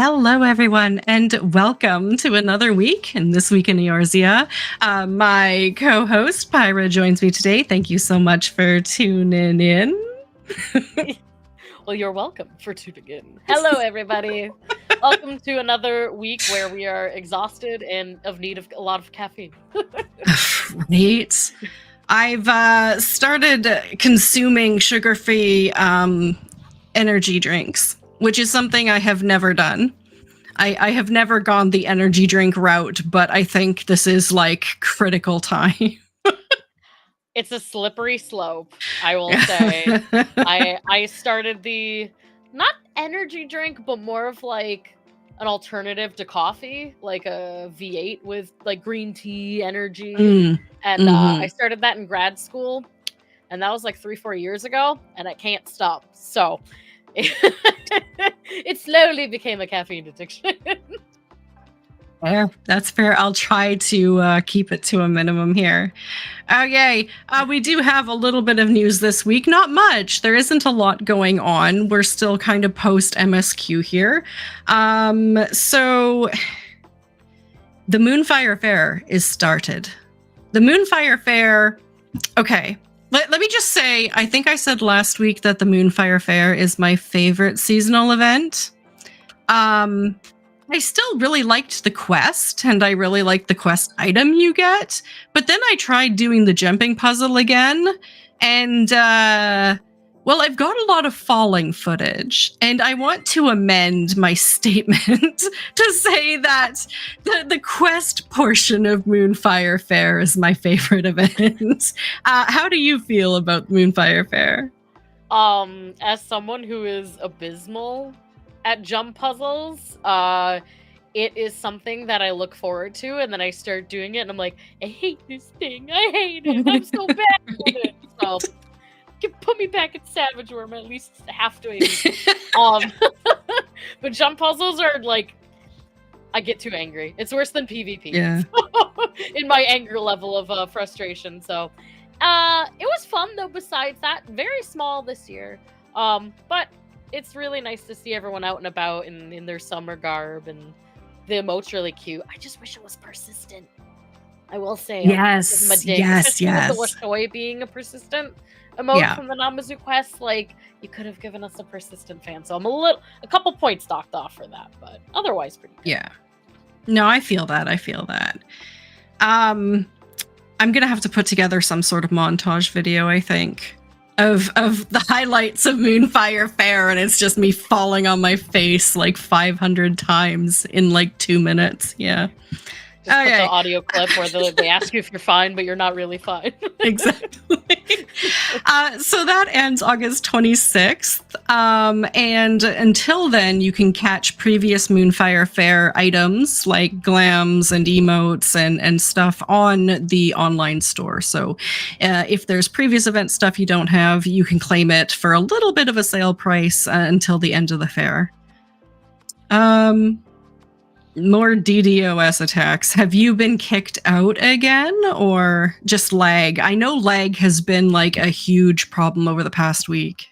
Hello, everyone, and welcome to another week in This Week in Eorzea. My co-host, Pyra, joins me today. Thank you so much for tuning in. Well, you're welcome for tuning in. Hello, everybody. Welcome to another week where we are exhausted and of need of a lot of caffeine. Right. I've started consuming sugar-free energy drinks, which is something I have never done. I have never gone the energy drink route, but I think this is like critical time. It's a slippery slope, I will say. I started the not energy drink, but more of like an alternative to coffee, like a V8 with like green tea energy. And I started that in grad school, and that was like 3-4 years ago, and I can't stop. So it slowly became a caffeine addiction. Yeah, that's fair. I'll try to keep it to a minimum here. Okay, we do have a little bit of news this week. Not much. There isn't a lot going on. We're still kind of post MSQ here. So the Moonfire Fair is started. The Moonfire Fair, okay. Let me just say, I think I said last week that the Moonfire Fair is my favorite seasonal event. I still really liked the quest, and I really liked the quest item you get. But then I tried doing the jumping puzzle again, and well, I've got a lot of falling footage, and I want to amend my statement to say that the quest portion of Moonfire Fair is my favorite event. How do you feel about Moonfire Fair? As someone who is abysmal at jump puzzles, it is something that I look forward to, and then I start doing it, and I'm like, I hate this thing. I hate it. I'm so bad at it. So put me back at Savage, where I'm at least half doing it. But jump puzzles are like, I get too angry. It's worse than PvP. Yeah. In my anger level of frustration. So it was fun, though. Besides that, very small this year. But it's really nice to see everyone out and about in their summer garb, and the emote's really cute. I just wish it was persistent. I will say. Yes, Especially yes. with the Washoe being a persistent emote from the Namazu quest, like, you could have given us a persistent fan. So I'm a couple points docked off for that, but otherwise pretty good. Yeah. No, I feel that. I'm gonna have to put together some sort of montage video, I think, of the highlights of Moonfire Fair, and it's just me falling on my face like 500 times in like 2 minutes. Yeah. Just put the audio clip where they ask you if you're fine, but you're not really fine. Exactly. So that ends August 26th. And until then, you can catch previous Moonfire Fair items like glams and emotes and stuff on the online store. So if there's previous event stuff you don't have, you can claim it for a little bit of a sale price until the end of the fair. More DDoS attacks. Have you been kicked out again, or just lag? I know lag has been like a huge problem over the past week.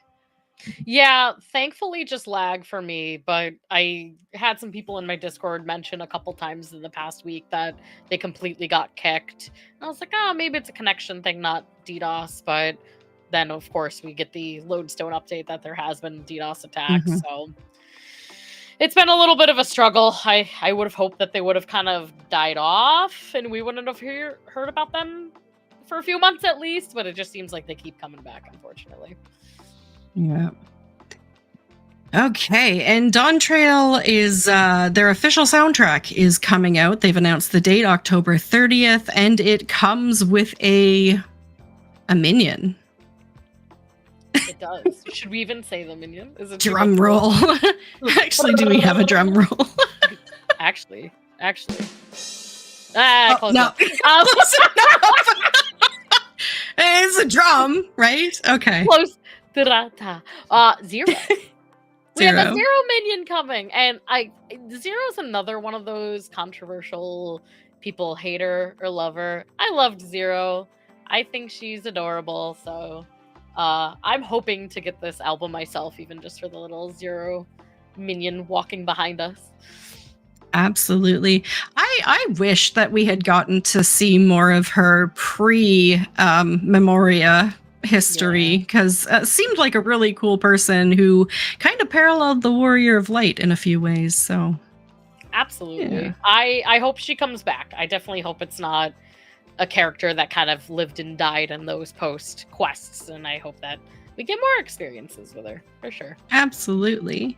Yeah, thankfully just lag for me, but I had some people in my Discord mention a couple times in the past week that they completely got kicked. And I was like, oh, maybe it's a connection thing, not DDoS. But then, of course, we get the Lodestone update that there has been DDoS attacks. So it's been a little bit of a struggle. I would have hoped that they would have kind of died off and we wouldn't have heard about them for a few months at least, but it just seems like they keep coming back, unfortunately. Yeah. Okay, and Dawn Trail is their official soundtrack is coming out. They've announced the date, October 30th, and it comes with a minion. It does. Should we even say the minion? Is it drum roll? Actually, do we have a drum roll? Actually. Close no. Close it's a drum, right? Okay. Close. Zero. We have a Zero minion coming, and Zero's another one of those controversial people, hater or lover. I loved Zero. I think she's adorable, so I'm hoping to get this album myself, even just for the little Zero minion walking behind us. Absolutely. I wish that we had gotten to see more of her pre Memoria history, because seemed like a really cool person who kind of paralleled the Warrior of Light in a few ways. So absolutely, yeah. I hope she comes back. I definitely hope it's not a character that kind of lived and died in those post quests, and I hope that we get more experiences with her for sure. Absolutely.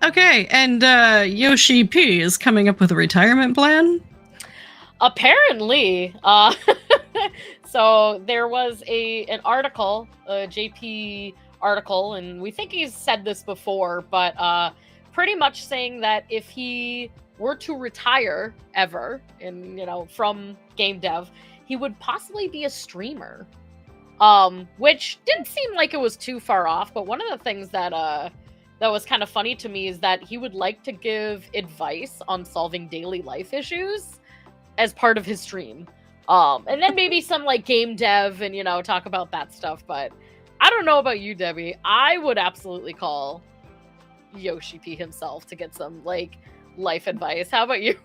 Okay, and Yoshi P is coming up with a retirement plan. Apparently, so there was an article, a JP article, and we think he's said this before, but pretty much saying that if he were to retire ever, and from game dev, he would possibly be a streamer. Which didn't seem like it was too far off, but one of the things that was kind of funny to me is that he would like to give advice on solving daily life issues as part of his stream. And then maybe some like game dev and talk about that stuff. But I don't know about you, Debbie. I would absolutely call Yoshi P himself to get some like life advice. How about you?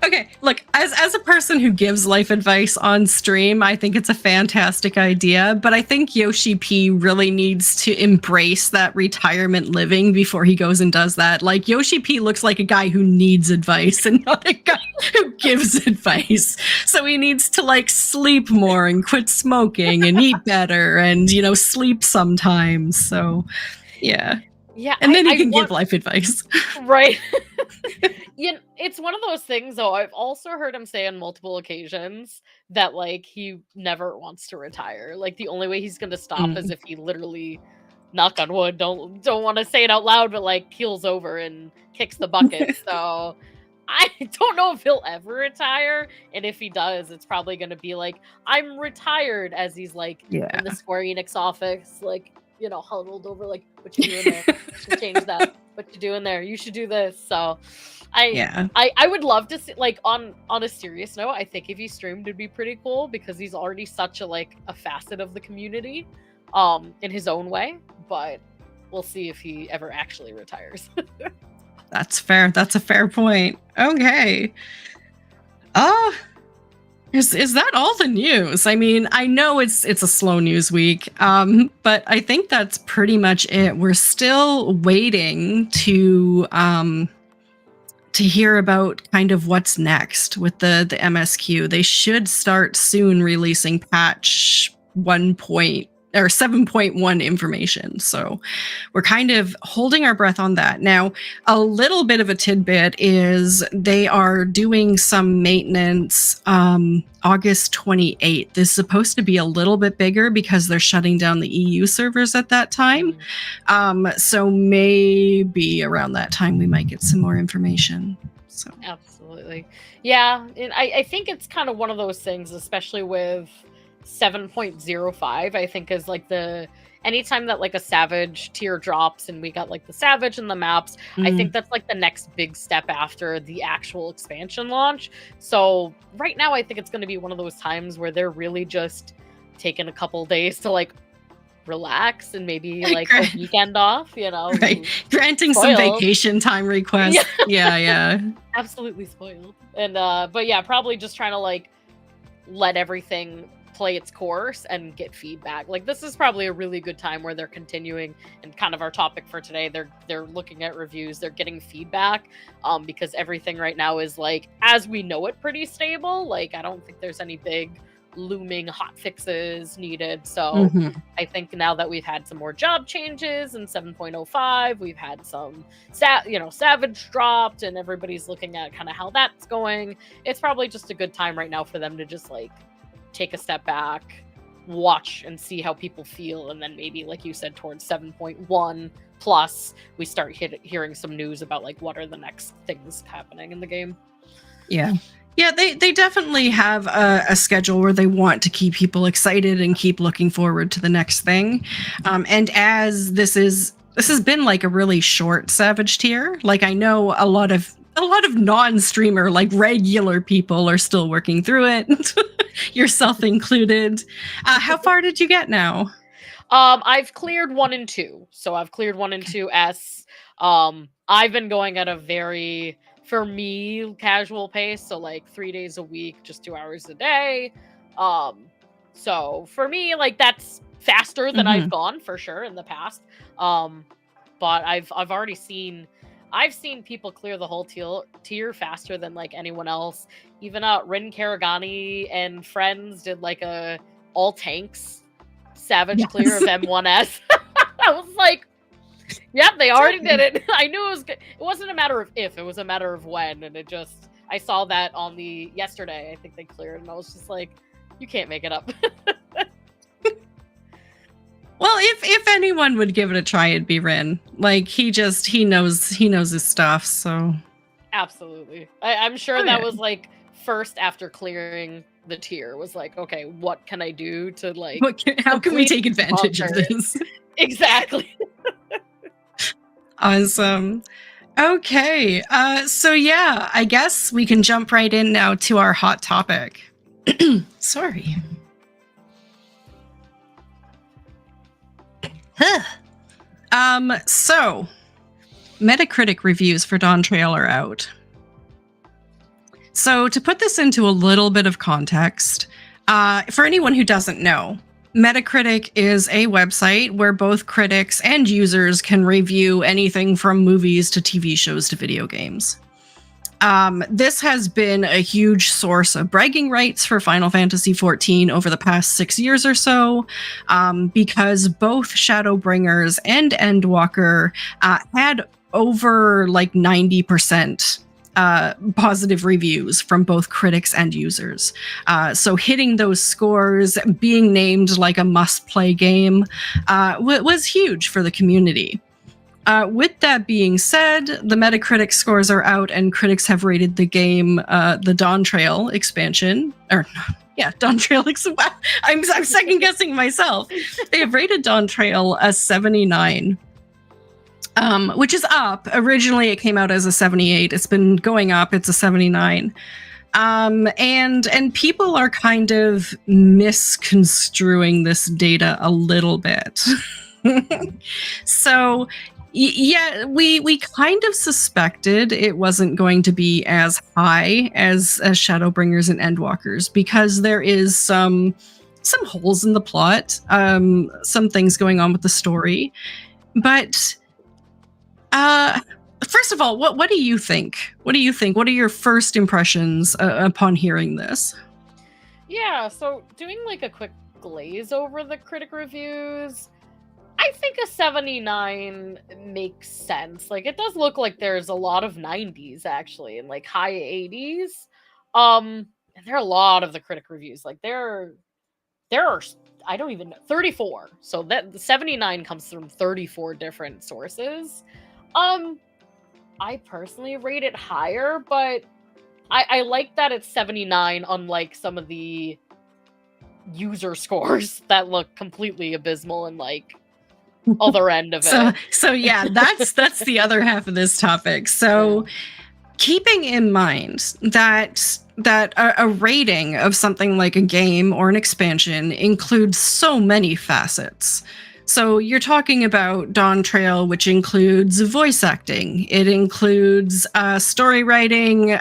Okay. Look, as a person who gives life advice on stream, I think it's a fantastic idea, but I think Yoshi P really needs to embrace that retirement living before he goes and does that. Like, Yoshi P looks like a guy who needs advice and not a guy who gives advice. So he needs to like sleep more and quit smoking and eat better and, sleep sometimes. So, yeah. Yeah, and then he can give life advice. Right. It's one of those things, though. I've also heard him say on multiple occasions that, like, he never wants to retire. Like, the only way he's going to stop is if he literally, knock on wood, don't want to say it out loud, but, like, keels over and kicks the bucket. So I don't know if he'll ever retire. And if he does, it's probably going to be like, I'm retired, as he's, like, in the Square Enix office, like, huddled over, like, what you doing there? You should change that. What you doing there? You should do this. So I would love to see, like, on a serious note, I think if he streamed, it'd be pretty cool because he's already such a facet of the community in his own way. But we'll see if he ever actually retires. That's fair. That's a fair point. Okay. Is that all the news? I mean, I know it's a slow news week, but I think that's pretty much it. We're still waiting to hear about kind of what's next with the MSQ. They should start soon releasing patch 7.1 information. So we're kind of holding our breath on that. Now, a little bit of a tidbit is they are doing some maintenance August 28th. This is supposed to be a little bit bigger because they're shutting down the EU servers at that time. So maybe around that time we might get some more information. So absolutely. Yeah. And I think it's kind of one of those things, especially with 7.05, I think is like anytime that like a Savage tier drops and we got like the Savage and the maps, I think that's like the next big step after the actual expansion launch. So right now I think it's going to be one of those times where they're really just taking a couple days to like relax and maybe like a weekend off, right, granting spoiled. Some vacation time requests. Yeah. Absolutely spoiled. And but yeah, probably just trying to like let everything play its course and get feedback. Like, this is probably a really good time where they're continuing, and kind of our topic for today, they're looking at reviews, they're getting feedback, because everything right now is like, as we know it, pretty stable. Like, I don't think there's any big looming hot fixes needed. So I think now that we've had some more job changes in 7.05, we've had some Savage dropped, and everybody's looking at kind of how that's going. It's probably just a good time right now for them to just like take a step back, watch and see how people feel, and then maybe, like you said, towards 7.1 plus we start hearing some news about like what are the next things happening in the game. Yeah, they definitely have a schedule where they want to keep people excited and keep looking forward to the next thing. And as this has been like a really short Savage tier, like I know a lot of non-streamer, like regular people are still working through it, yourself included. How far did you get now? I've cleared 1 and 2. So I've cleared 1 and 2S. I've been going at a very, for me, casual pace. So like 3 days a week, just 2 hours a day. So for me, like that's faster than I've gone for sure in the past. But I've already seen people clear the whole tier faster than like anyone else. Even Rin Karagani and friends did like a all tanks savage clear of M1S. I was like, yep, they already did it. I knew it was good. It wasn't a matter of if, it was a matter of when. And it just, I saw that on the yesterday, I think they cleared, and I was just like, you can't make it up. Well, if anyone would give it a try, it'd be Rin. Like he knows his stuff, so Absolutely. I'm sure that was like first after clearing the tier was like, okay, what can I do to like how can we take advantage of this? Exactly. Awesome. Okay. So yeah, I guess we can jump right in now to our hot topic. Sorry. So Metacritic reviews for Dawn Trail are out. So to put this into a little bit of context, for anyone who doesn't know, Metacritic is a website where both critics and users can review anything from movies to TV shows to video games. This has been a huge source of bragging rights for Final Fantasy XIV over the past 6 years or so, because both Shadowbringers and Endwalker had over like 90% positive reviews from both critics and users. So hitting those scores, being named like a must-play game, was huge for the community. With that being said, the Metacritic scores are out and critics have rated the game, the Dawn Trail expansion, Dawn Trail. I'm second guessing myself. They have rated Dawn Trail a 79. Which is up. Originally, it came out as a 78. It's been going up. It's a 79. And people are kind of misconstruing this data a little bit. So, yeah, we kind of suspected it wasn't going to be as high as Shadowbringers and Endwalkers because there is some holes in the plot, some things going on with the story, but. First of all, what do you think? What do you think? What are your first impressions upon hearing this? Yeah, so doing like a quick glaze over the critic reviews, I think a 79 makes sense. Like it does look like there's a lot of 90s actually and like high 80s. And there are a lot of the critic reviews. Like there are I don't even know 34. So that the 79 comes from 34 different sources. I personally rate it higher, but I like that it's 79, unlike some of the user scores that look completely abysmal and like other end of it. So yeah, that's the other half of this topic. So keeping in mind that a rating of something like a game or an expansion includes so many facets. So you're talking about Dawn Trail, which includes voice acting. It includes story writing,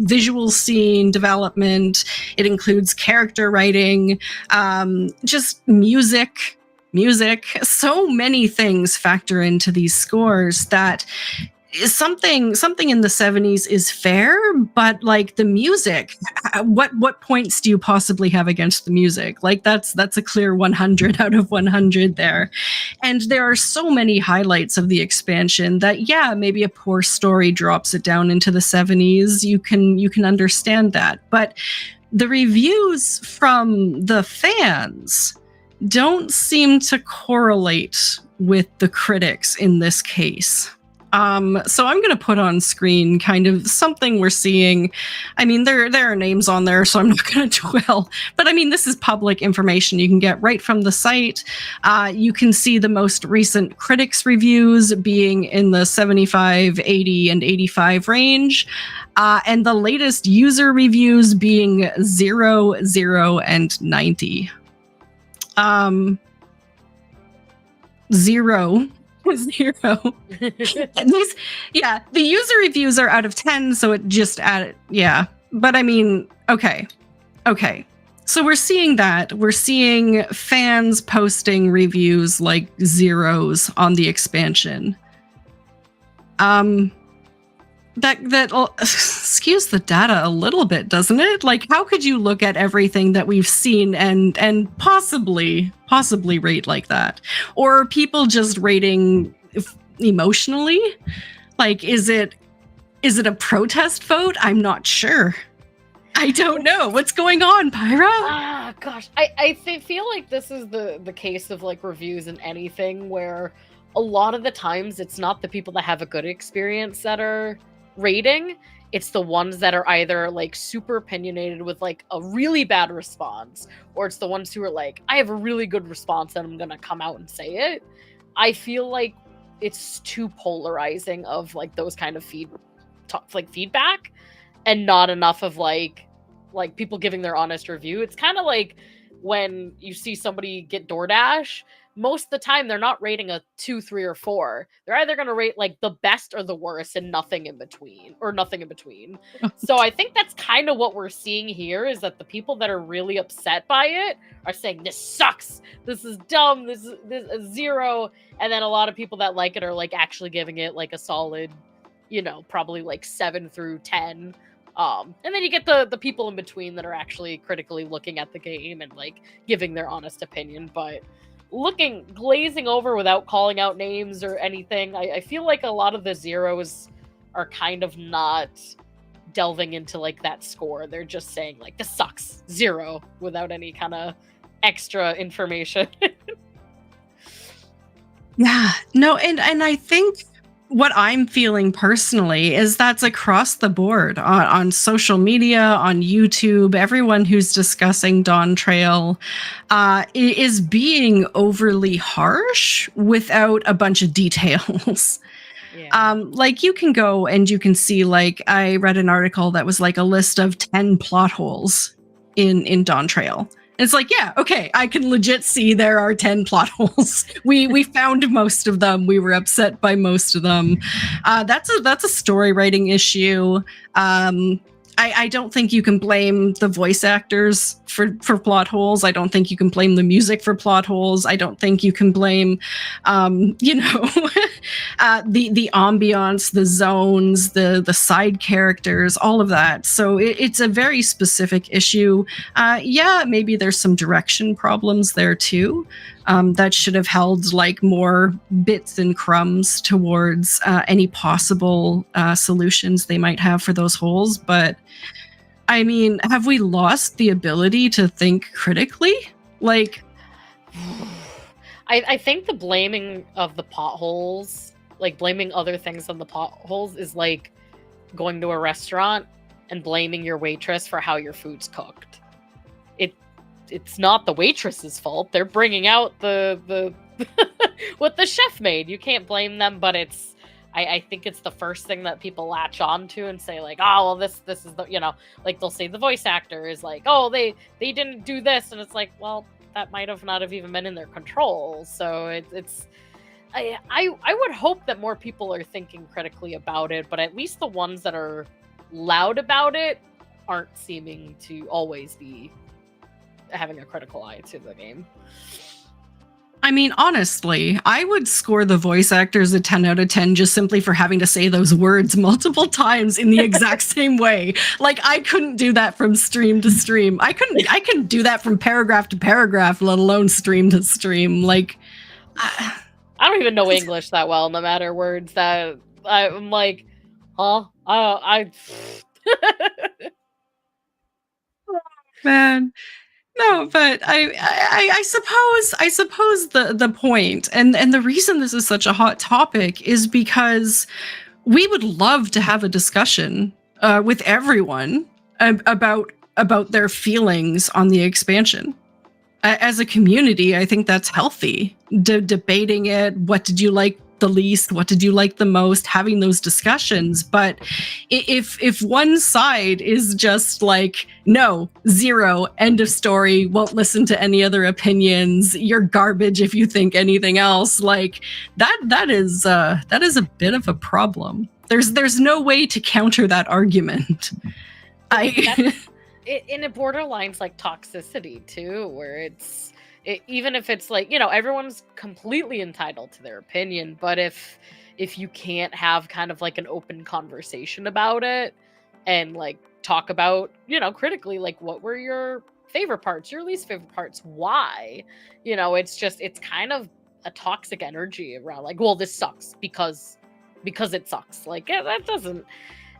visual scene development. It includes character writing, just music. So many things factor into these scores that something in the 70s is fair, but like the music, what points do you possibly have against the music? Like that's a clear 100 out of 100 there. And there are so many highlights of the expansion that maybe a poor story drops it down into the 70s. You can understand that, but the reviews from the fans don't seem to correlate with the critics in this case. So I'm going to put on screen kind of something we're seeing. I mean, there are names on there, so I'm not going to dwell. But I mean, this is public information you can get right from the site. You can see the most recent critics reviews being in the 75, 80, and 85 range. And the latest user reviews being 0, 0, and 90. Zero. Zero. And the user reviews are out of 10, so it just added, yeah. But I mean, okay. So we're seeing that. We're seeing fans posting reviews like zeros on the expansion. That skews the data a little bit, doesn't it? Like, how could you look at everything that we've seen and possibly rate like that? Or are people just rating emotionally? Like, is it a protest vote? I'm not sure. I don't know. What's going on, Pyra? Ah, gosh. I feel like this is the case of like reviews and anything where a lot of the times it's not the people that have a good experience that are rating. It's the ones that are either like super opinionated with like a really bad response, or it's the ones who are like, I have a really good response and I'm gonna come out and say it. I feel like it's too polarizing of like those kind of feedback, and not enough of like people giving their honest review. It's kind of like when you see somebody get DoorDash, most of the time they're not rating a 2, 3, or 4. They're either going to rate like the best or the worst and nothing in between. So I think that's kind of what we're seeing here, is that the people that are really upset by it are saying this sucks, this is dumb, this is 0, and then a lot of people that like it are like actually giving it like a solid, probably like 7 through 10. And then you get the people in between that are actually critically looking at the game and like giving their honest opinion, but glazing over without calling out names or anything. I feel like a lot of the zeros are kind of not delving into like that score. They're just saying like, this sucks, 0, without any kind of extra information. Yeah, no, and I think what I'm feeling personally is that's across the board on social media, on YouTube. Everyone who's discussing Dawn Trail is being overly harsh without a bunch of details. Yeah. Like you can go and you can see, like, I read an article that was like a list of 10 plot holes in Dawn Trail. It's like, yeah, okay, I can legit see there are 10 plot holes. We found most of them. We were upset by most of them. That's a story writing issue. I don't think you can blame the voice actors for plot holes. I don't think you can blame the music for plot holes. I don't think you can blame, the ambiance, the zones, the side characters, all of that. So it's a very specific issue. Yeah, maybe there's some direction problems there too. That should have held like more bits and crumbs towards any possible solutions they might have for those holes. But I mean, have we lost the ability to think critically? Like, I think the blaming of the potholes, like blaming other things on the potholes, is like going to a restaurant and blaming your waitress for how your food's cooked. It's not the waitress's fault. They're bringing out the what the chef made. You can't blame them, but I think it's the first thing that people latch on to and say like, oh, well, this is the, like they'll say the voice actor is like, oh, they didn't do this, and it's like, well, that might have not have even been in their control. So I would hope that more people are thinking critically about it, but at least the ones that are loud about it aren't seeming to always be having a critical eye to the game. I mean, honestly, I would score the voice actors a 10 out of 10 just simply for having to say those words multiple times in the exact same way. Like, I couldn't do that from stream to stream. I couldn't do that from paragraph to paragraph, let alone stream to stream. Like, I don't even know English that well, no matter words that I'm like, huh? Man. No, but I suppose the point and the reason this is such a hot topic is because we would love to have a discussion with everyone about their feelings on the expansion. As a community, I think that's healthy. Debating it, what did you like the least? What did you like the most? Having those discussions. But if one side is just like, no, zero, end of story, won't listen to any other opinions, you're garbage if you think anything else, like that is a bit of a problem. There's no way to counter that argument. And it borderlines like toxicity too, where even if it's like, everyone's completely entitled to their opinion, but if you can't have kind of like an open conversation about it and like talk about, critically, like what were your favorite parts, your least favorite parts, why, it's kind of a toxic energy around like, well, this sucks because it sucks. Like, yeah, that doesn't,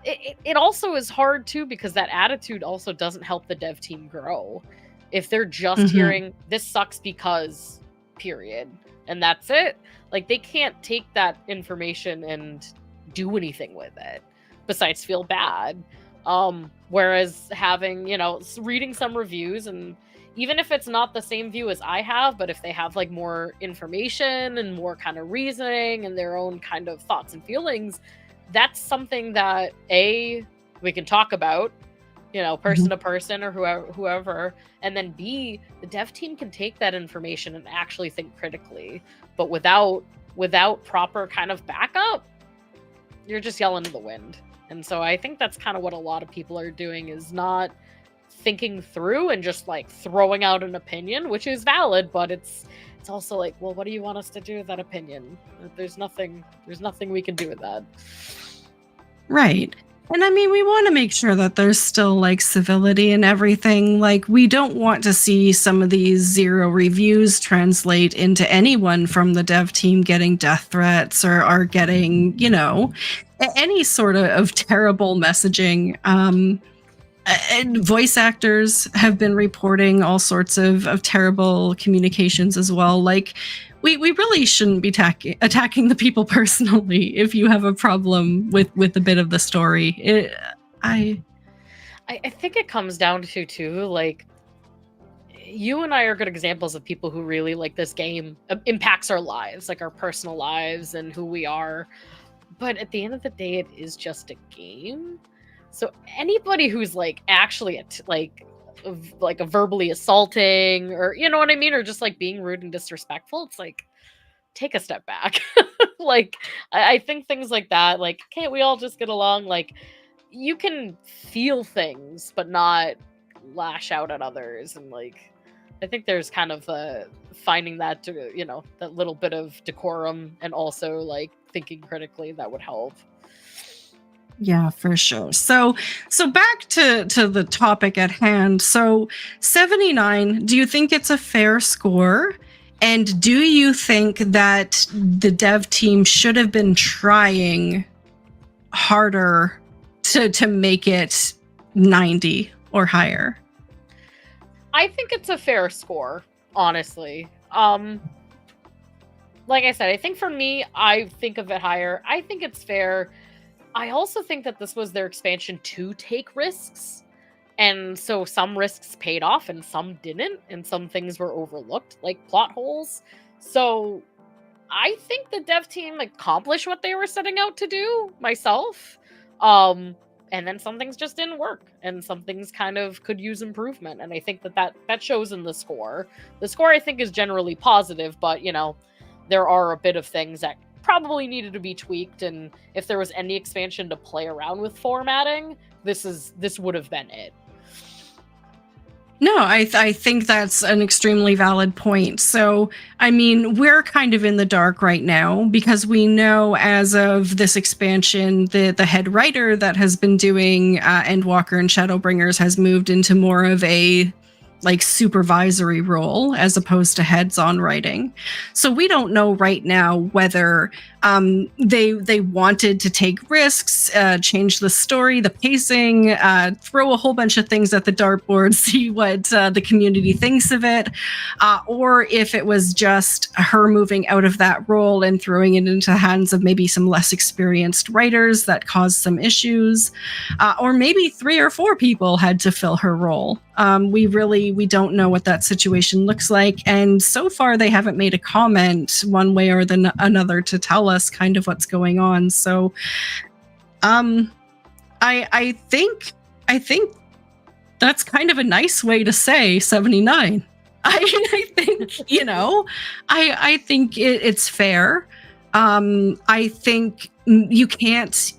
it also is hard too, because that attitude also doesn't help the dev team grow. If they're just hearing this sucks because period, and that's it, like they can't take that information and do anything with it besides feel bad. Whereas having, reading some reviews, and even if it's not the same view as I have, but if they have like more information and more kind of reasoning and their own kind of thoughts and feelings, that's something that we can talk about, person to person or whoever, and then B, the dev team can take that information and actually think critically. But without proper kind of backup, you're just yelling to the wind. And so I think that's kind of what a lot of people are doing, is not thinking through and just like throwing out an opinion, which is valid, but it's also like, well, what do you want us to do with that opinion? There's nothing we can do with that. Right. And I mean, we want to make sure that there's still like civility and everything. Like, we don't want to see some of these zero reviews translate into anyone from the dev team getting death threats or getting, any sort of terrible messaging. And voice actors have been reporting all sorts of terrible communications as well. Like, we really shouldn't be attacking the people personally if you have a problem with a bit of the story. I think it comes down to too, like, you and I are good examples of people who really like this game impacts our lives, like our personal lives and who we are. But at the end of the day, it is just a game. So anybody who's like actually like a verbally assaulting, or you know what I mean, or just like being rude and disrespectful, it's like, take a step back. Like, I think things like that, like, can't we all just get along? Like, you can feel things but not lash out at others. And like, I think there's kind of finding that that little bit of decorum, and also like thinking critically, that would help. Yeah, for sure. So back to the topic at hand. So 79, do you think it's a fair score? And do you think that the dev team should have been trying harder to make it 90 or higher? I think it's a fair score, honestly. Like I said, I think for me, I think of it higher. I think it's fair. I also think that this was their expansion to take risks. And so some risks paid off and some didn't. And some things were overlooked, like plot holes. So I think the dev team accomplished what they were setting out to do, myself. And then some things just didn't work. And some things kind of could use improvement. And I think that shows in the score. The score, I think, is generally positive. But, there are a bit of things that probably needed to be tweaked, and if there was any expansion to play around with formatting, this would have been it. No, I think that's an extremely valid point. So, I mean, we're kind of in the dark right now because we know as of this expansion, the head writer that has been doing Endwalker and Shadowbringers has moved into more of a supervisory role as opposed to heads-on writing. So we don't know right now whether they wanted to take risks, change the story, the pacing, throw a whole bunch of things at the dartboard, see what the community thinks of it, or if it was just her moving out of that role and throwing it into the hands of maybe some less experienced writers that caused some issues, or maybe 3 or 4 people had to fill her role. We don't know what that situation looks like, and so far they haven't made a comment one way or another to tell us kind of what's going on. So, I think that's kind of a nice way to say 79. I think, you know, I think it's fair. I think you can't.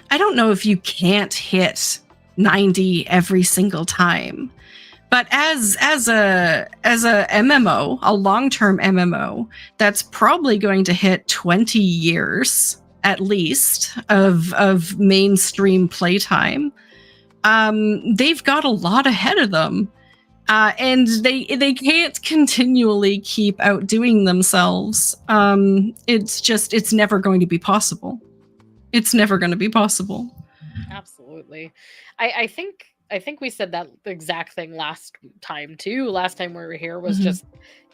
I don't know if you can't hit 90 every single time, but as a MMO, a long-term MMO, that's probably going to hit 20 years at least of mainstream playtime. They've got a lot ahead of them. And they can't continually keep outdoing themselves. It's never going to be possible. It's never going to be possible. Absolutely. I think we said that exact thing last time too. Last time we were here was just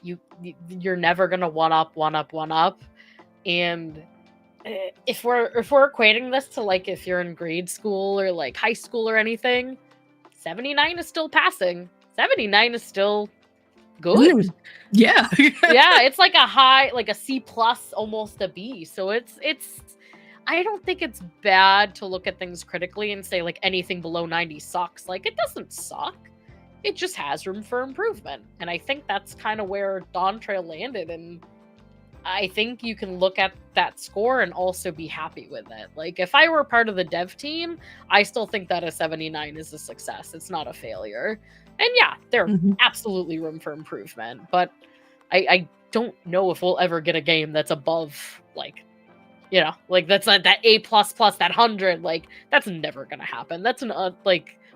you're never gonna one up. And if we're equating this to like if you're in grade school or like high school or anything, 79 is still passing. 79 is still good. Yeah. Yeah, it's like a high, like a C plus, almost a B. So it's I don't think it's bad to look at things critically and say like anything below 90 sucks. Like it doesn't suck. It just has room for improvement. And I think that's kind of where Dawn Trail landed. And I think you can look at that score and also be happy with it. Like if I were part of the dev team, I still think that a 79 is a success. It's not a failure. And yeah, there's absolutely room for improvement. But I don't know if we'll ever get a game that's above like, you know, like that's not that A++, that 100. Like that's never gonna happen. That's an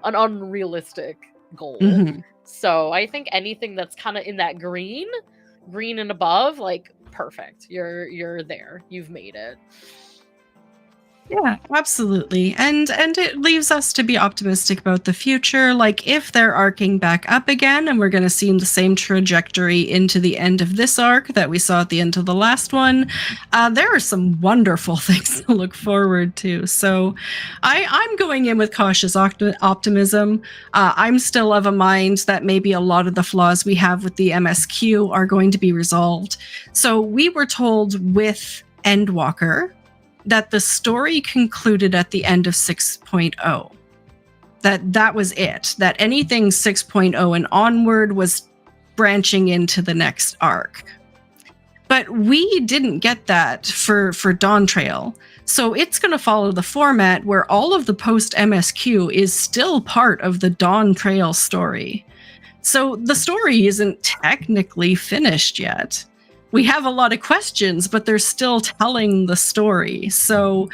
unrealistic goal. So I think anything that's kind of in that green and above, like perfect. You're there. You've made it. Yeah, absolutely. And it leaves us to be optimistic about the future. Like if they're arcing back up again and we're going to see the same trajectory into the end of this arc that we saw at the end of the last one, there are some wonderful things to look forward to. So I'm going in with cautious optimism. I'm still of a mind that maybe a lot of the flaws we have with the MSQ are going to be resolved. So we were told with Endwalker that the story concluded at the end of 6.0. That was it. That anything 6.0 and onward was branching into the next arc. But we didn't get that for Dawn Trail. So it's going to follow the format where all of the post MSQ is still part of the Dawn Trail story. So the story isn't technically finished yet. We have a lot of questions, but they're still telling the story. So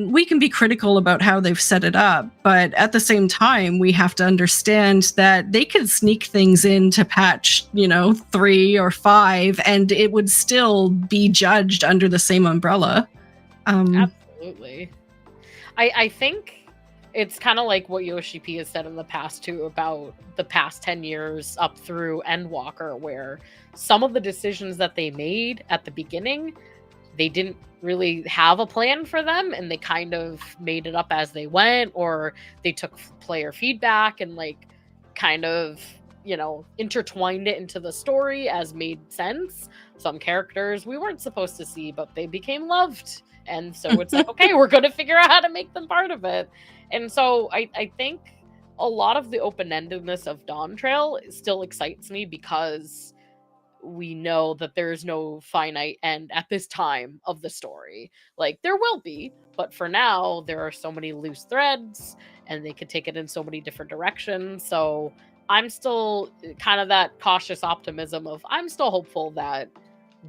we can be critical about how they've set it up, but at the same time, we have to understand that they could sneak things into patch, 3 or 5, and it would still be judged under the same umbrella. Absolutely. I think it's kind of like what Yoshi P has said in the past too about the past 10 years up through Endwalker, where some of the decisions that they made at the beginning, they didn't really have a plan for them, and they kind of made it up as they went, or they took player feedback and like kind of, intertwined it into the story as made sense. Some characters we weren't supposed to see, but they became loved. And so it's like, okay, we're going to figure out how to make them part of it. And so I think a lot of the open-endedness of Dawn Trail still excites me because we know that there is no finite end at this time of the story. Like there will be, but for now there are so many loose threads and they could take it in so many different directions. So I'm still kind of that cautious optimism of I'm still hopeful that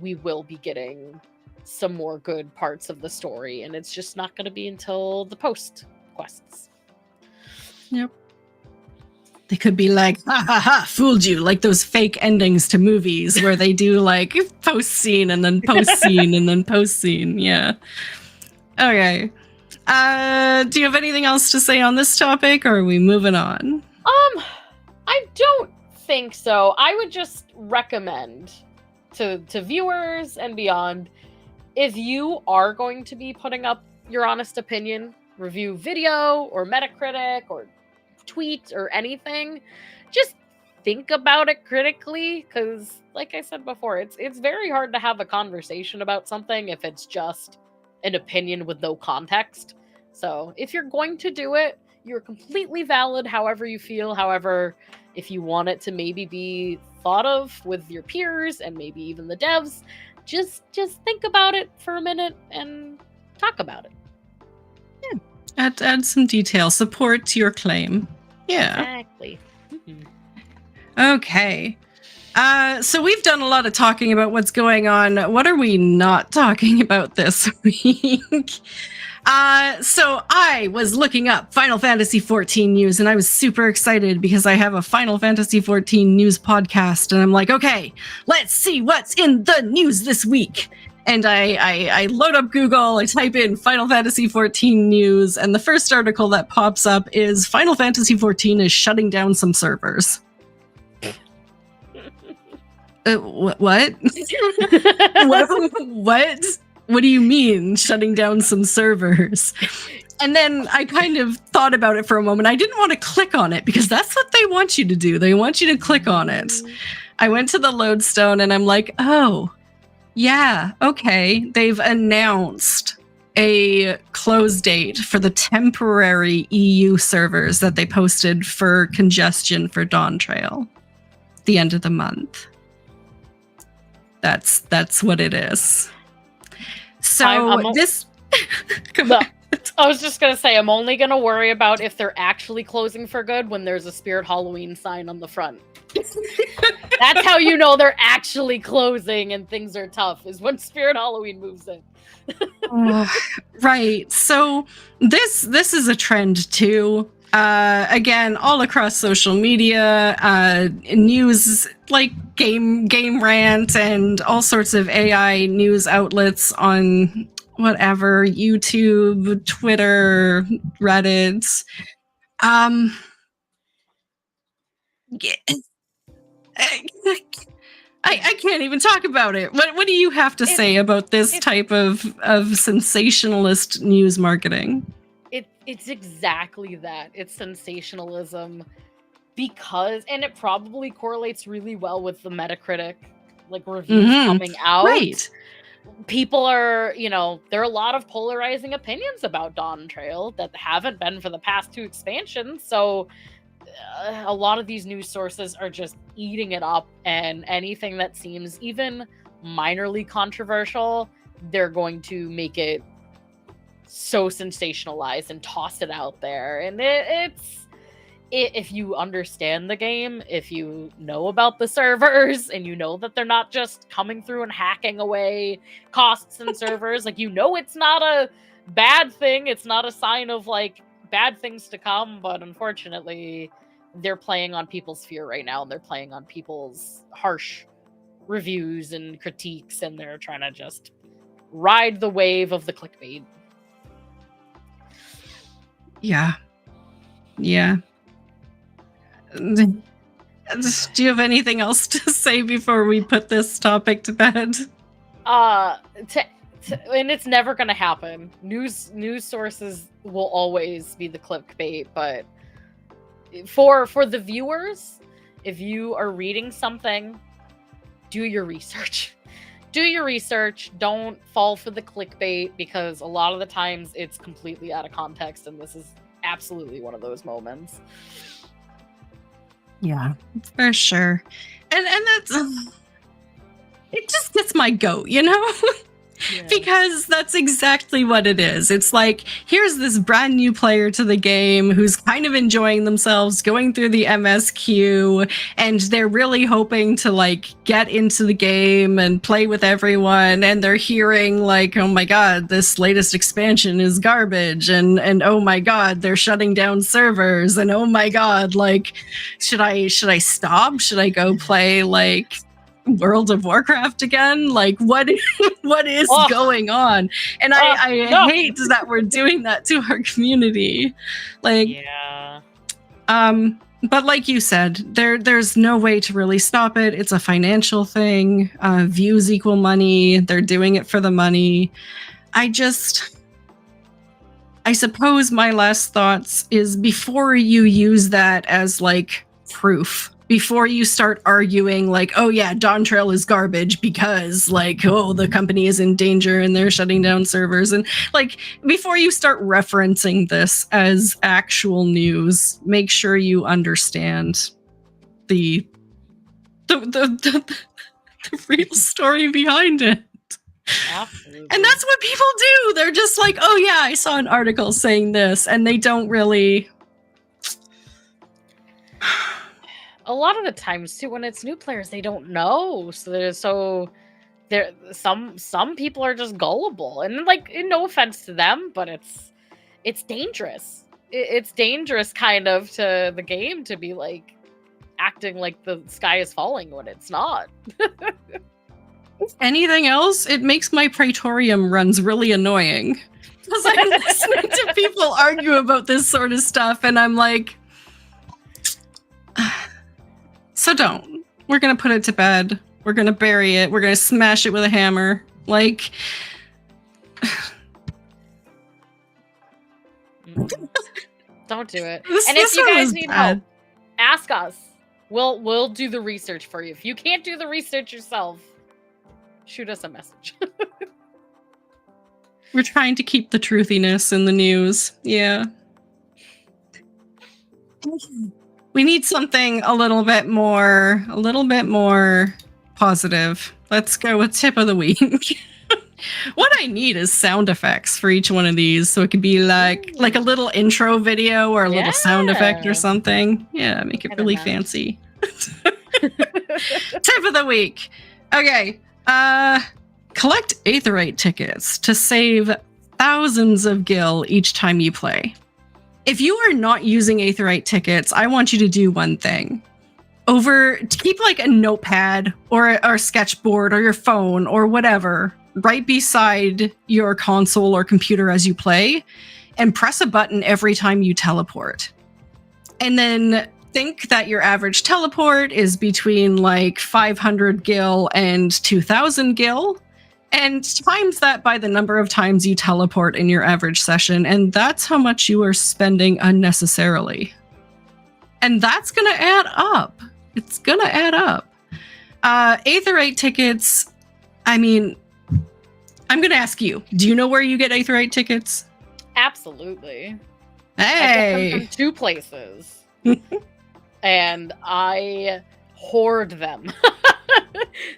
we will be getting some more good parts of the story, and it's just not going to be until the post quests. Yep. They could be like, ha ha ha, fooled you, like those fake endings to movies where they do like post scene and then post scene and then post scene. Yeah. Okay. Do you have anything else to say on this topic, or are we moving on? I don't think so. I would just recommend to viewers and beyond, if you are going to be putting up your honest opinion, review video or Metacritic or tweet or anything, just think about it critically, because like I said before, it's very hard to have a conversation about something if it's just an opinion with no context. So if you're going to do it, you're completely valid however you feel. However, if you want it to maybe be thought of with your peers and maybe even the devs, just think about it for a minute and talk about it. Add some detail. Support your claim. Yeah. Exactly. Okay. So we've done a lot of talking about what's going on. What are we not talking about this week? So I was looking up Final Fantasy XIV news, and I was super excited because I have a Final Fantasy XIV news podcast, and I'm like, okay, let's see what's in the news this week. And I load up Google, I type in Final Fantasy XIV news, and the first article that pops up is Final Fantasy XIV is shutting down some servers. What? What? What do you mean shutting down some servers? And then I kind of thought about it for a moment. I didn't want to click on it because that's what they want you to do. They want you to click on it. I went to the lodestone and I'm like, oh, yeah, okay. They've announced a close date for the temporary EU servers that they posted for congestion for Dawn Trail. The end of the month. That's what it is. So I was just gonna say, I'm only gonna worry about if they're actually closing for good when there's a Spirit Halloween sign on the front. That's how you know they're actually closing and things are tough, is when Spirit Halloween moves in. Right. So this is a trend too. Again, all across social media, news like Game Rant and all sorts of AI news outlets on whatever, YouTube, Twitter, Reddit. I can't even talk about it. What do you have to say about this type of sensationalist news marketing? It's exactly that. It's sensationalism because, and it probably correlates really well with the Metacritic reviews coming out. Right. People are, there are a lot of polarizing opinions about Dawn Trail that haven't been for the past 2 expansions. So a lot of these news sources are just eating it up, and anything that seems even minorly controversial, they're going to make it so sensationalized and toss it out there. And if you understand the game, if you know about the servers and you know that they're not just coming through and hacking away costs and servers, it's not a bad thing. It's not a sign of bad things to come, but unfortunately they're playing on people's fear right now, and they're playing on people's harsh reviews and critiques, and they're trying to just ride the wave of the clickbait. Yeah. Do you have anything else to say before we put this topic to bed? And it's never going to happen. News sources will always be the clickbait, but for the viewers, if you are reading something, do your research. Do your research. Don't fall for the clickbait, because a lot of the times it's completely out of context, and this is absolutely one of those moments. Yeah, for sure. And that's it just gets my goat, Yeah. Because that's exactly what it is. It's like, here's this brand new player to the game who's kind of enjoying themselves, going through the MSQ, and they're really hoping to get into the game and play with everyone, and they're hearing oh my god, this latest expansion is garbage, and oh my god, they're shutting down servers, and oh my god, should I stop? Should I go play World of Warcraft again? What is going on? And I hate that we're doing that to our community. Yeah. But like you said, there's no way to really stop it. It's a financial thing. Views equal money. They're doing it for the money. I I suppose my last thoughts is before you use that as like proof, before you start arguing like, oh yeah, Dawntrail is garbage because like, oh, the company is in danger and they're shutting down servers, and like before you start referencing this as actual news, make sure you understand the real story behind it. Absolutely. And that's what people do. They're just like, oh yeah, I saw an article saying this, and they don't really. A lot of the times too, when it's new players, they don't know. So there some people are just gullible, and like, no offense to them, but it's dangerous. It's dangerous kind of to the game to be like acting like the sky is falling when it's not. If anything else, it makes my Praetorium runs really annoying. Because I'm listening to people argue about this sort of stuff, and I'm like, so don't. We're going to put it to bed. We're going to bury it. We're going to smash it with a hammer. Like, don't do it. This, and this if you one guys was need bad. help, ask us. We'll do the research for you. If you can't do the research yourself, shoot us a message. We're trying to keep the truthiness in the news. Yeah. We need something a little bit more positive. Let's go with tip of the week. What I need is sound effects for each one of these, so it could be like a little intro video or a little sound effect or something. Yeah, make it really fancy. Tip of the week. Okay. Collect Aetheryte tickets to save thousands of gil each time you play. If you are not using Aetheryte tickets, I want you to do one thing. Keep like a notepad or a sketchboard or your phone or whatever right beside your console or computer as you play, and press a button every time you teleport. And then think that your average teleport is between like 500 gil and 2000 gil, and times that by the number of times you teleport in your average session, and that's how much you are spending unnecessarily. And that's going to add up. It's going to add up. Aetheryte tickets, I mean, I'm going to ask you, do you know where you get Aetheryte tickets? Absolutely. Hey! I get them from 2 places. And I hoard them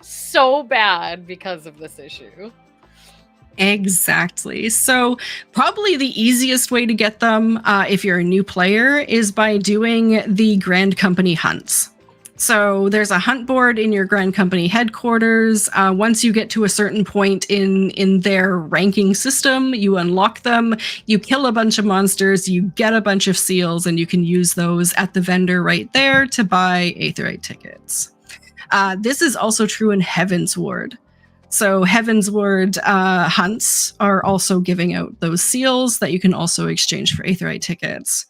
so bad because of this issue. Exactly. So probably the easiest way to get them, if you're a new player, is by doing the Grand Company hunts. So there's a hunt board in your Grand Company headquarters. Once you get to a certain point in their ranking system, you unlock them, you kill a bunch of monsters, you get a bunch of seals, and you can use those at the vendor right there to buy Aetheryte tickets. This is also true in Heavensward. So Heavensward hunts are also giving out those seals that you can also exchange for Aetheryte tickets.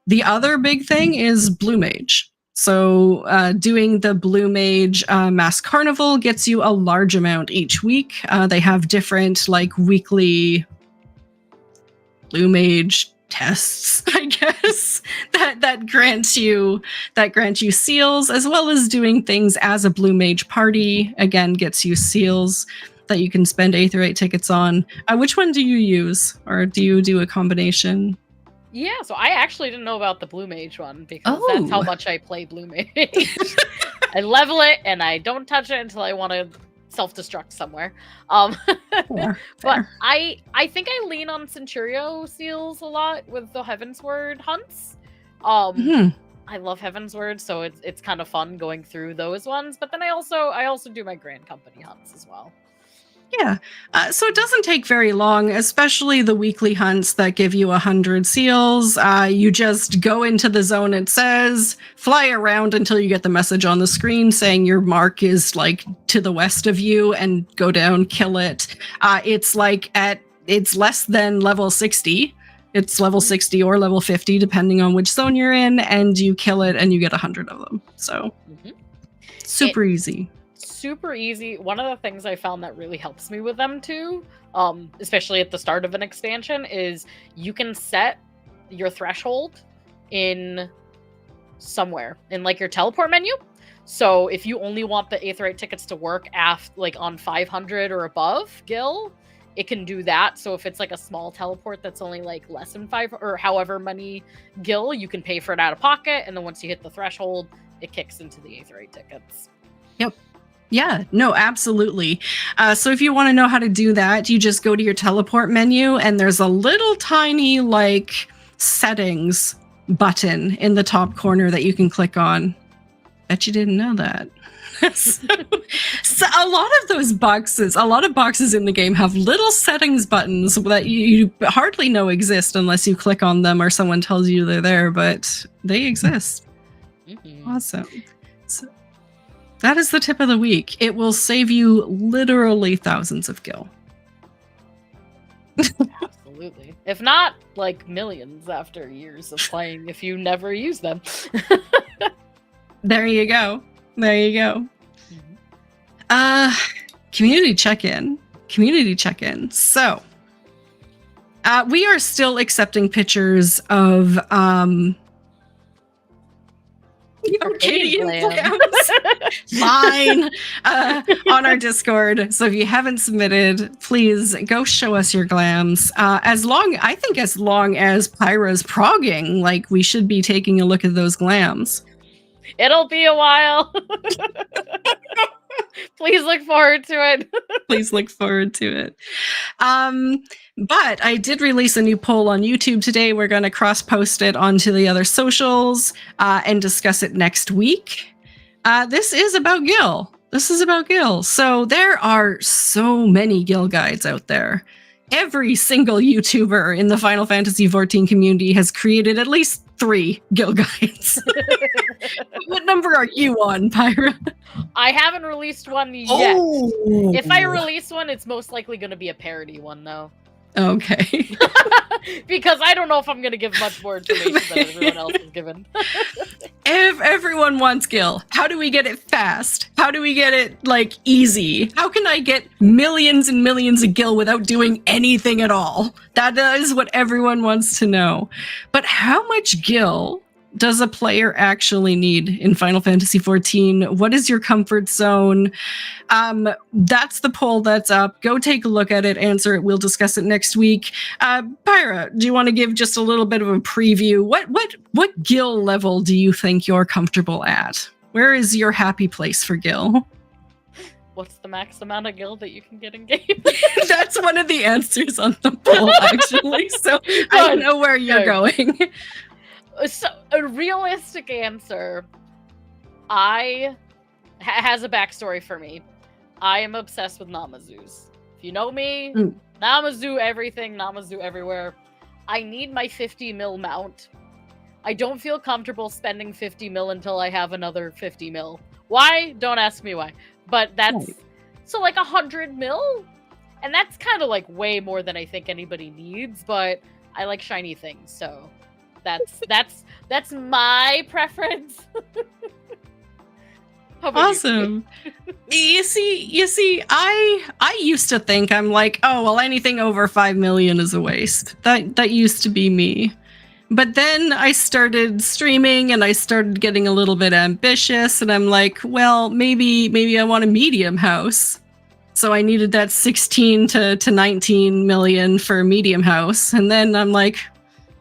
The other big thing is Blue Mage. So doing the Blue Mage Mass Carnival gets you a large amount each week. They have different like weekly Blue Mage tests, I guess, that grant you seals, as well as doing things as a Blue Mage party. Again, gets you seals that you can spend Aetheryte tickets on. Which one do you use, or do you do a combination? Yeah, so I actually didn't know about the Blue Mage one, because that's how much I play Blue Mage. I level it and I don't touch it until I want to self-destruct somewhere. Fair. But I think I lean on Centurio seals a lot with the Heavensward hunts. I love Heavensward, so it's kind of fun going through those ones. But then I also do my Grand Company hunts as well. Yeah, so it doesn't take very long, especially the weekly hunts that give you 100 seals. You just go into the zone it says, fly around until you get the message on the screen saying your mark is like to the west of you, and go down, kill it. It's less than level 60. It's level 60 or level 50, depending on which zone you're in, and you kill it and you get 100 of them. So super easy. super easy. One of the things I found that really helps me with them too, especially at the start of an expansion, is you can set your threshold in somewhere in like your teleport menu. So if you only want the Aetheryte tickets to work like on 500 or above gil, it can do that. So if it's like a small teleport that's only like less than 5 or however many gil, you can pay for it out of pocket, and then once you hit the threshold, it kicks into the Aetheryte tickets. Yep. Yeah, no, absolutely. So if you want to know how to do that, you just go to your teleport menu, and there's a little tiny like settings button in the top corner that you can click on. Bet you didn't know that. So a lot of boxes in the game have little settings buttons that you hardly know exist unless you click on them or someone tells you they're there, but they exist. Mm-hmm. Awesome. So that is the tip of the week. It will save you literally thousands of gil. Absolutely. If not, like millions after years of playing if you never use them. There you go. There you go. Community check-in. So, we are still accepting pictures of Arcadian clams. Fine. On our Discord. So if you haven't submitted, please go show us your glams. As long as Pyra's progging, like we should be taking a look at those glams. It'll be a while. Please look forward to it. Please look forward to it. But I did release a new poll on YouTube today. We're going to cross-post it onto the other socials and discuss it next week. This is about Gil. So there are so many Gil guides out there. Every single YouTuber in the Final Fantasy XIV community has created at least 3 Gil guides. What number are you on, Pyra? I haven't released one yet. Oh. If I release one, it's most likely going to be a parody one, though. Okay. Because I don't know if I'm going to give much more information than everyone else has given. If everyone wants Gil, how do we get it fast? How do we get it, like, easy? How can I get millions and millions of Gil without doing anything at all? That is what everyone wants to know. But how much Gil does a player actually need in Final Fantasy XIV? What is your comfort zone? That's the poll that's up. Go take a look at it, answer it. We'll discuss it next week. Pyra, do you want to give just a little bit of a preview? What Gil level do you think you're comfortable at? Where is your happy place for Gil? What's the max amount of Gil that you can get in game? That's one of the answers on the poll, actually. So I know where you're going. So, a realistic answer, has a backstory for me. I am obsessed with Namazus. If you know me, Namazu everything, Namazu everywhere. I need my 50 mil mount. I don't feel comfortable spending 50 mil until I have another 50 mil. Why? Don't ask me why. But that's, so like 100 mil? And that's kind of like way more than I think anybody needs, but I like shiny things, so... That's my preference. Awesome. You see, I used to think I'm like, oh well, anything over 5 million is a waste. That used to be me. But then I started streaming and I started getting a little bit ambitious, and I'm like, well, maybe I want a medium house. So I needed that 16 to 19 million for a medium house, and then I'm like,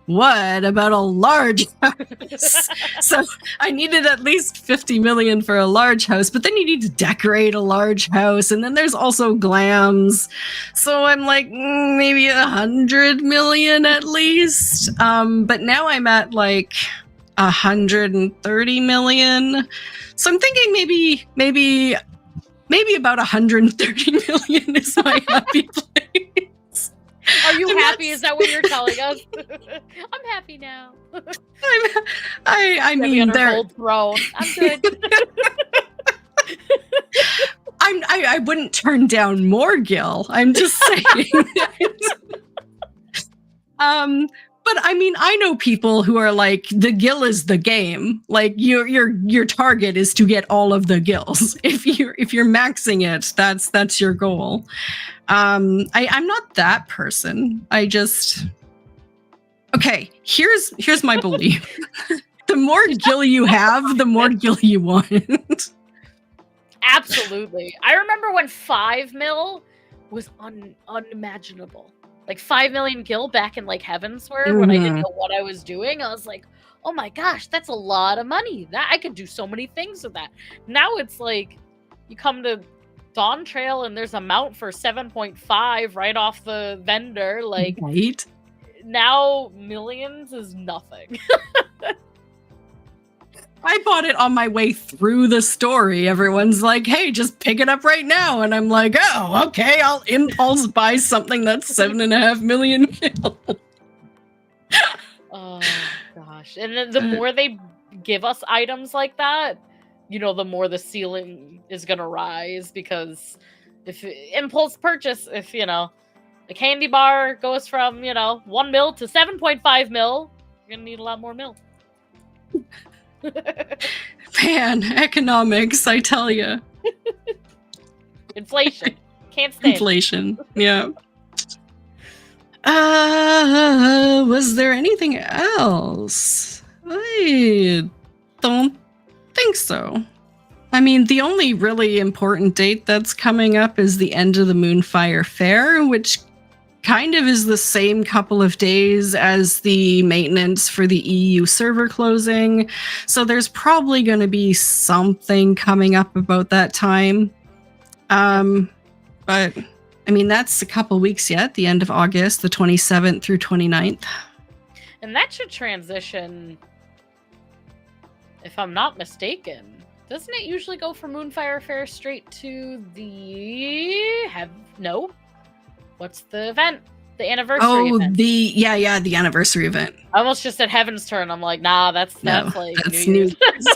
what about a large house? So I needed at least 50 million for a large house, but then you need to decorate a large house, and then there's also glams. So I'm like, maybe 100 million at least. But now I'm at like 130 million. So I'm thinking maybe about 130 million is my happy place. Are you happy? Is that what you're telling us? I'm happy now. I mean, they're old throne. I'm good. I wouldn't turn down more Gil. I'm just saying. But I mean, I know people who are like, the gill is the game. Like your target is to get all of the gills. If you're maxing it, that's your goal. I'm not that person. I just okay. Here's my belief. The more gill you have, the more gill you want. Absolutely. I remember when 5 mil was unimaginable. Like 5 million gil back in like Heavensward when I didn't know what I was doing. I was like, oh my gosh, that's a lot of money. That I could do so many things with that. Now it's like you come to Dawn Trail and there's a mount for 7.5 right off the vendor. Like right? Now millions is nothing. I bought it on my way through the story. Everyone's like, hey, just pick it up right now. And I'm like, oh, okay, I'll impulse buy something that's 7.5 million gil. Oh, gosh. And then the more they give us items like that, you know, the more the ceiling is going to rise. Because if impulse purchase, if, you know, the candy bar goes from, you know, 1 mil to 7.5 mil, you're going to need a lot more mil. Man, economics, I tell you. Inflation. Can't stand. Inflation, yeah. Was there anything else? I don't think so. I mean, the only really important date that's coming up is the end of the Moonfire Fair, which kind of is the same couple of days as the maintenance for the EU server closing. So there's probably going to be something coming up about that time. But I mean, that's a couple weeks yet, the end of August, the 27th through 29th. And that should transition, if I'm not mistaken. Doesn't it usually go from Moonfire Fair straight to the... No? What's the event? The anniversary event. The anniversary event. I almost just said Heaven's Turn. I'm like, nah, that's like that's New Year's.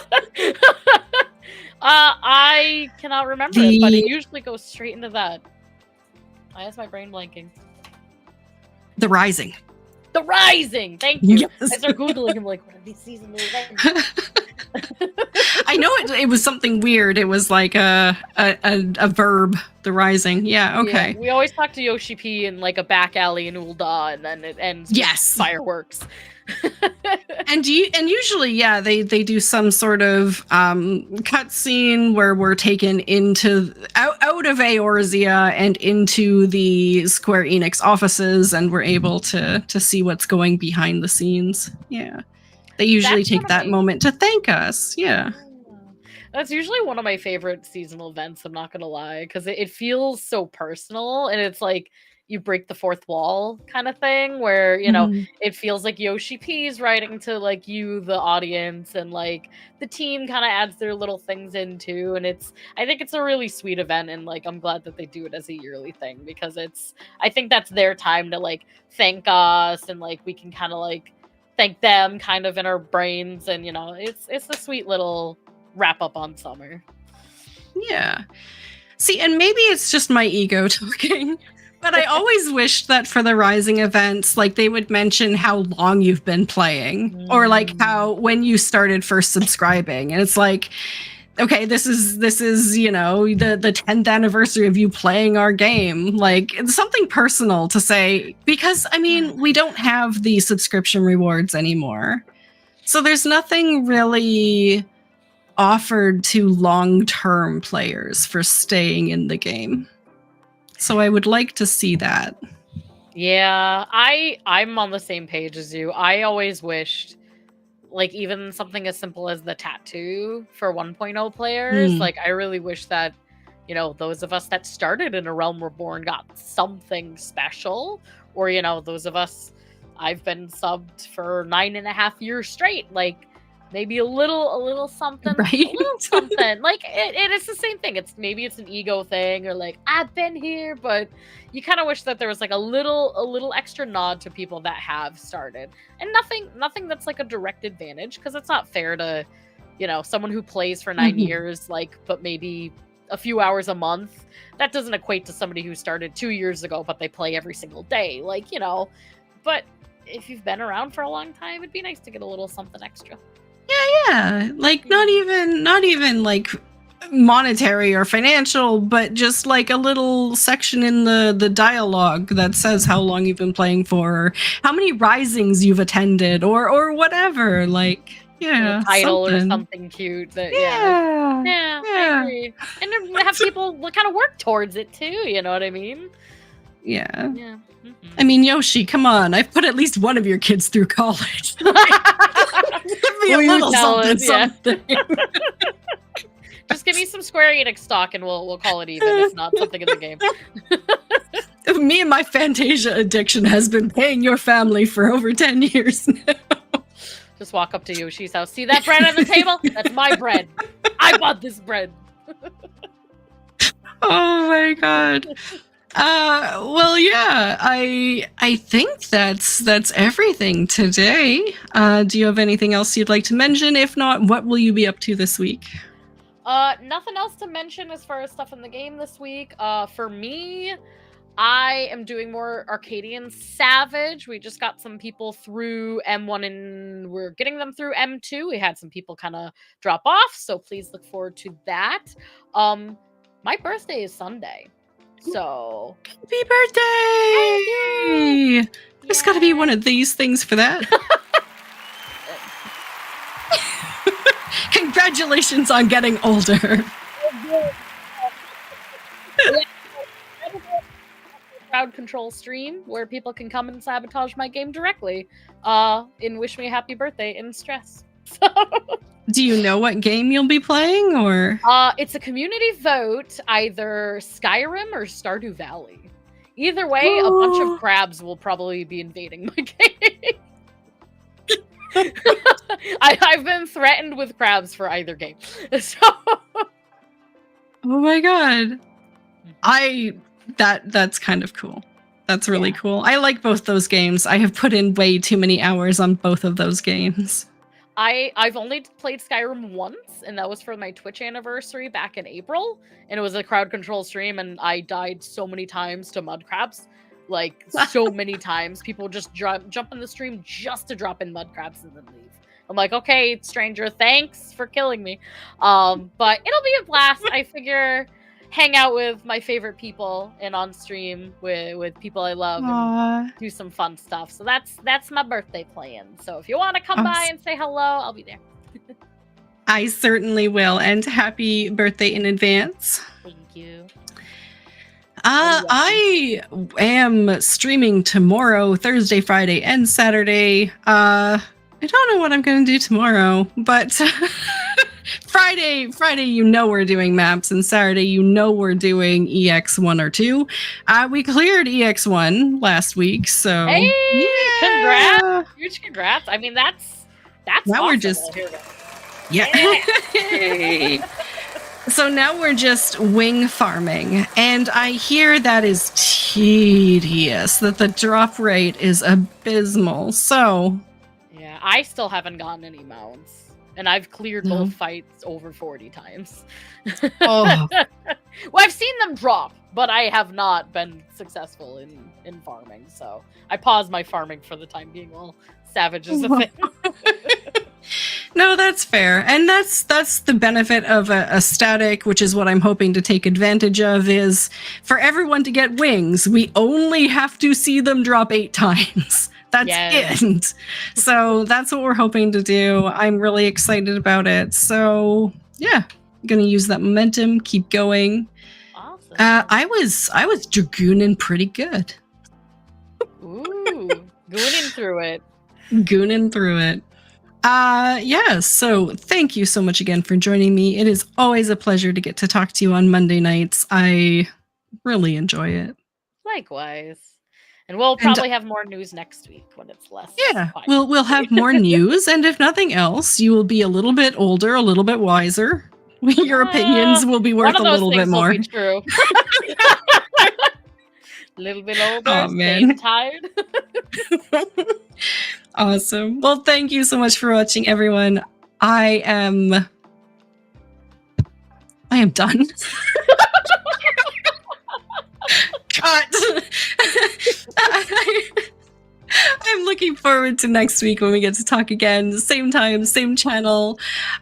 I cannot remember it, but it usually goes straight into that. Why is my brain blanking? The Rising. The Rising! Thank you. Yes. I start Googling, I'm like, what are these seasonal events? I know it was something weird. It was like a verb, The Rising. Yeah, okay. Yeah, we always talk to Yoshi P in like a back alley in Ul'dah, and then it ends with fireworks. And usually, yeah, they do some sort of cutscene where we're taken out of Eorzea and into the Square Enix offices, and we're able to see what's going behind the scenes. Yeah, they usually take that moment to thank us. Yeah. That's usually one of my favorite seasonal events, I'm not gonna lie, because it feels so personal, and it's like you break the fourth wall kind of thing, where, you know, it feels like Yoshi P's writing to like you, the audience, and like the team kind of adds their little things in too. And I think it's a really sweet event, and like I'm glad that they do it as a yearly thing, because I think that's their time to like thank us, and like we can kind of like thank them kind of in our brains, and you know, it's a sweet little wrap up on summer. Yeah. See, and maybe it's just my ego talking. But I always wished that for the Rising events, like they would mention how long you've been playing, or like how when you started first subscribing. And it's like, okay, this is, you know, the 10th anniversary of you playing our game. Like, it's something personal to say, because I mean, we don't have the subscription rewards anymore. So there's nothing really offered to long-term players for staying in the game. So I would like to see that. Yeah, I'm on the same page as you. I always wished, like, even something as simple as the tattoo for 1.0 players, like, I really wish that, you know, those of us that started in A Realm Reborn got something special. Or, you know, those of us, I've been subbed for 9.5 years straight, like, maybe a little something, right? A little something. Like it is the same thing. Maybe it's an ego thing, or like I've been here, but you kind of wish that there was like a little extra nod to people that have started, and nothing that's like a direct advantage, because it's not fair to, you know, someone who plays for 9 years, like, but maybe a few hours a month. That doesn't equate to somebody who started 2 years ago, but they play every single day, like, you know. But if you've been around for a long time, it'd be nice to get a little something extra. Yeah, like not even like monetary or financial, but just like a little section in the dialogue that says how long you've been playing for, or how many risings you've attended, or whatever. Like, yeah, A title or something. something cute. That, Yeah, I agree. And then have people kind of work towards it too. You know what I mean? Yeah. Yeah. I mean, Yoshi, come on! I've put at least one of your kids through college. Give me a little something. Just give me some Square Enix stock and we'll call it even. If not, something in the game. Me and my Fantasia addiction has been paying your family for over 10 years now. Just walk up to Yoshi's house. See that bread on the table? That's my bread. I bought this bread. Oh my god. Well, yeah, I think that's everything today. Do you have anything else you'd like to mention? If not, what will you be up to this week? Nothing else to mention as far as stuff in the game this week. For me, I am doing more Arcadian Savage. We just got some people through M1 and we're getting them through M2. We had some people kind of drop off, so please look forward to that. My birthday is Sunday. So happy birthday! There's got to be one of these things for that. Congratulations on getting older. Crowd control stream where people can come and sabotage my game directly and wish me a happy birthday in stress. Do you know what game you'll be playing, or? It's a community vote, either Skyrim or Stardew Valley. Either way, a bunch of crabs will probably be invading my game. I've been threatened with crabs for either game. So. Oh my god. That's kind of cool. That's really cool. I like both those games. I have put in way too many hours on both of those games. I've only played Skyrim once, and that was for my Twitch anniversary back in April, and it was a crowd control stream, and I died so many times to mud crabs. Like, so many times. People just jump in the stream just to drop in mud crabs and then leave. I'm like, okay, stranger, thanks for killing me. But it'll be a blast. I figure hang out with my favorite people and on stream with people I love and do some fun stuff. So that's my birthday plan. So if you want to come by and say hello, I'll be there. I certainly will. And happy birthday in advance. Thank you. I am streaming tomorrow, Thursday, Friday, and Saturday. I don't know what I'm going to do tomorrow, but Friday, you know we're doing maps, and Saturday, we're doing EX1 or 2. We cleared EX1 last week, so hey, congrats! Huge congrats! I mean, that's now awesome. We're just So now we're just wing farming, and I hear that is tedious. That the drop rate is abysmal. So yeah, I still haven't gotten any mounts. And I've cleared both fights over 40 times. Well, I've seen them drop, but I have not been successful in farming. So I paused my farming for the time being while Savage is a thing. No, that's fair. And that's the benefit of a static, which is what I'm hoping to take advantage of, is for everyone to get wings, we only have to see them drop 8 times. That's it. So that's what we're hoping to do. I'm really excited about it. So yeah, I'm gonna use that momentum, keep going. Awesome. I was dragooning pretty good. Ooh, gooning through it. Gooning through it. Yeah, so thank you so much again for joining me. It is always a pleasure to get to talk to you on Monday nights. I really enjoy it. Likewise. And we'll probably have more news next week when it's less. Yeah, we'll have more news, and if nothing else, you will be a little bit older, a little bit wiser. Your opinions will be worth a little bit more. One of those things will be true. A little bit older, oh, man. tired. Awesome. Well, thank you so much for watching, everyone. I am done. Cut. I'm looking looking forward to next week when we get to talk again. Same time, same channel.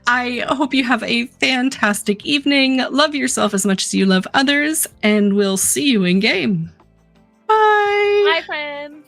I hope you have a fantastic evening. Love yourself as much as you love others, and we'll see you in game. Bye. Bye, friends.